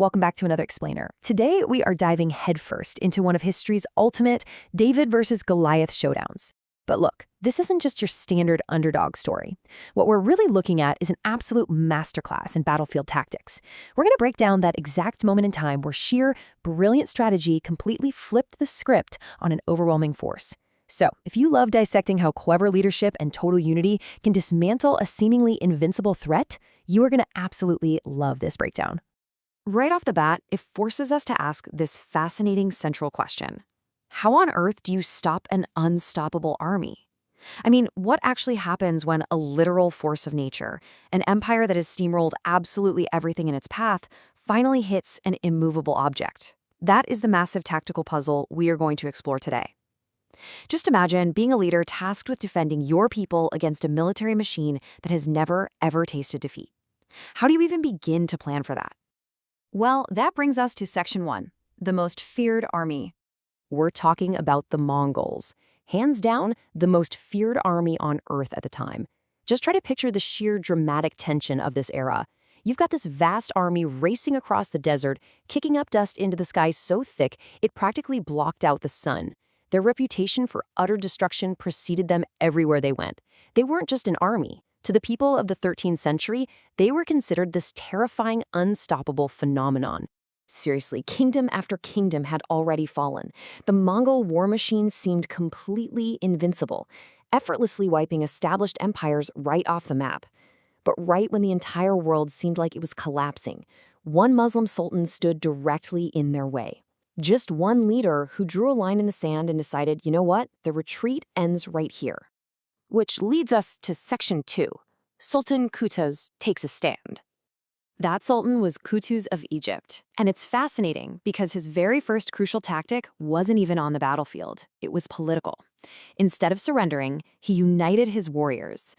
welcome back to another Explainer. Today, we are diving headfirst into one of history's ultimate David versus Goliath showdowns. But look, this isn't just your standard underdog story. What we're really looking at is an absolute masterclass in battlefield tactics. We're going to break down that exact moment in time where sheer, brilliant strategy completely flipped the script on an overwhelming force. So, if you love dissecting how clever leadership and total unity can dismantle a seemingly invincible threat, you are going to absolutely love this breakdown. Right off the bat, it forces us to ask this fascinating central question. How on earth do you stop an unstoppable army? I mean, what actually happens when a literal force of nature, an empire that has steamrolled absolutely everything in its path, finally hits an immovable object? That is the massive tactical puzzle we are going to explore today. Just imagine being a leader tasked with defending your people against a military machine that has never, ever tasted defeat. How do you even begin to plan for that? Well, that brings us to Section 1, the most feared army. We're talking about the Mongols. Hands down, the most feared army on Earth at the time. Just try to picture the sheer dramatic tension of this era. You've got this vast army racing across the desert, kicking up dust into the sky so thick it practically blocked out the sun. Their reputation for utter destruction preceded them everywhere they went. They weren't just an army. To the people of the 13th century, they were considered this terrifying, unstoppable phenomenon. Seriously, kingdom after kingdom had already fallen. The Mongol war machine seemed completely invincible, effortlessly wiping established empires right off the map. But right when the entire world seemed like it was collapsing, one Muslim sultan stood directly in their way. Just one leader who drew a line in the sand and decided, you know what, the retreat ends right here. Which leads us to Section 2. Sultan Qutuz takes a stand. That sultan was Qutuz of Egypt. And it's fascinating because his very first crucial tactic wasn't even on the battlefield. It was political. Instead of surrendering, he united his warriors.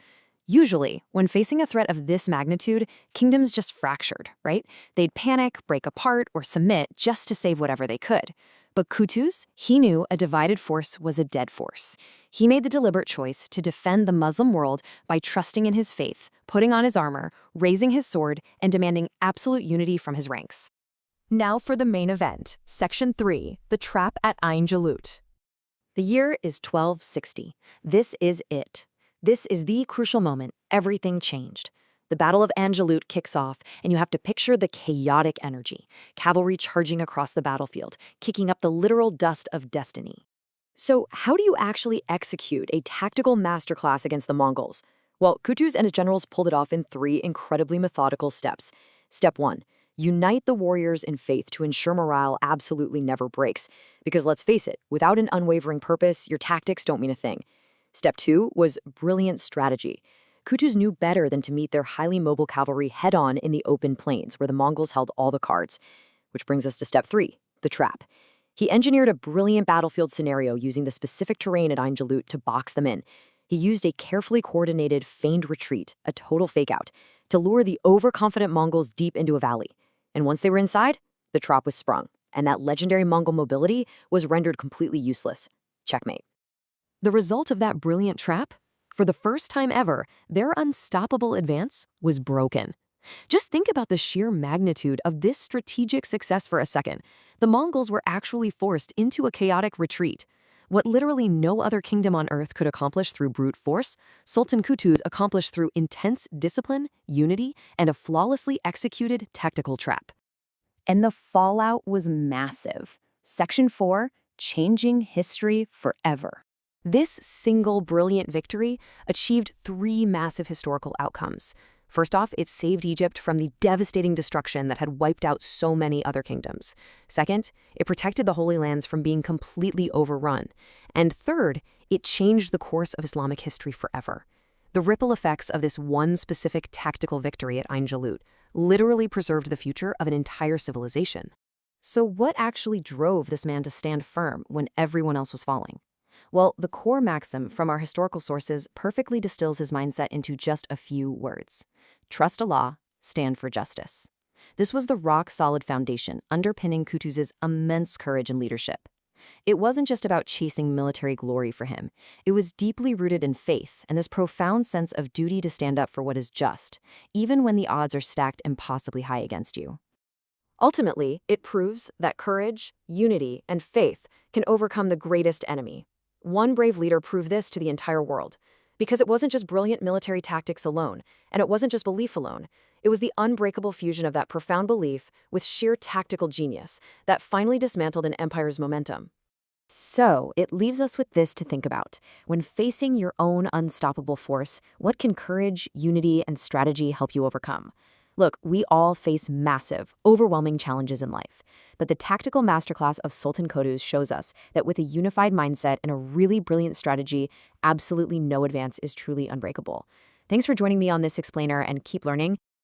Usually, when facing a threat of this magnitude, kingdoms just fractured, right? They'd panic, break apart, or submit just to save whatever they could. But Qutuz, he knew a divided force was a dead force. He made the deliberate choice to defend the Muslim world by trusting in his faith, putting on his armor, raising his sword, and demanding absolute unity from his ranks. Now for the main event, Section 3, the trap at Ain Jalut. The year is 1260. This is it. This is the crucial moment. Everything changed. The Battle of Ain Jalut kicks off, and you have to picture the chaotic energy. Cavalry charging across the battlefield, kicking up the literal dust of destiny. So how do you actually execute a tactical masterclass against the Mongols? Well, Qutuz and his generals pulled it off in 3 incredibly methodical steps. Step 1. Unite the warriors in faith to ensure morale absolutely never breaks. Because let's face it, without an unwavering purpose, your tactics don't mean a thing. Step 2 was brilliant strategy. Qutuz knew better than to meet their highly mobile cavalry head-on in the open plains, where the Mongols held all the cards. Which brings us to Step 3, the trap. He engineered a brilliant battlefield scenario using the specific terrain at Ain Jalut to box them in. He used a carefully coordinated, feigned retreat, a total fake-out, to lure the overconfident Mongols deep into a valley. And once they were inside, the trap was sprung, and that legendary Mongol mobility was rendered completely useless. Checkmate. The result of that brilliant trap? For the first time ever, their unstoppable advance was broken. Just think about the sheer magnitude of this strategic success for a second. The Mongols were actually forced into a chaotic retreat. What literally no other kingdom on earth could accomplish through brute force, Sultan Qutuz accomplished through intense discipline, unity, and a flawlessly executed tactical trap. And the fallout was massive. Section 4, changing history forever. This single brilliant victory achieved 3 massive historical outcomes. First off, it saved Egypt from the devastating destruction that had wiped out so many other kingdoms. Second, it protected the Holy Lands from being completely overrun. And third, it changed the course of Islamic history forever. The ripple effects of this one specific tactical victory at Ain Jalut literally preserved the future of an entire civilization. So what actually drove this man to stand firm when everyone else was falling? Well, the core maxim from our historical sources perfectly distills his mindset into just a few words. Trust Allah, stand for justice. This was the rock-solid foundation underpinning Qutuz's immense courage and leadership. It wasn't just about chasing military glory for him. It was deeply rooted in faith and this profound sense of duty to stand up for what is just, even when the odds are stacked impossibly high against you. Ultimately, it proves that courage, unity, and faith can overcome the greatest enemy. One brave leader proved this to the entire world. Because it wasn't just brilliant military tactics alone, and it wasn't just belief alone. It was the unbreakable fusion of that profound belief with sheer tactical genius that finally dismantled an empire's momentum. So, it leaves us with this to think about. When facing your own unstoppable force, what can courage, unity, and strategy help you overcome? Look, we all face massive, overwhelming challenges in life. But the tactical masterclass of Sultan Qutuz shows us that with a unified mindset and a really brilliant strategy, absolutely no advance is truly unbreakable. Thanks for joining me on this explainer, and keep learning.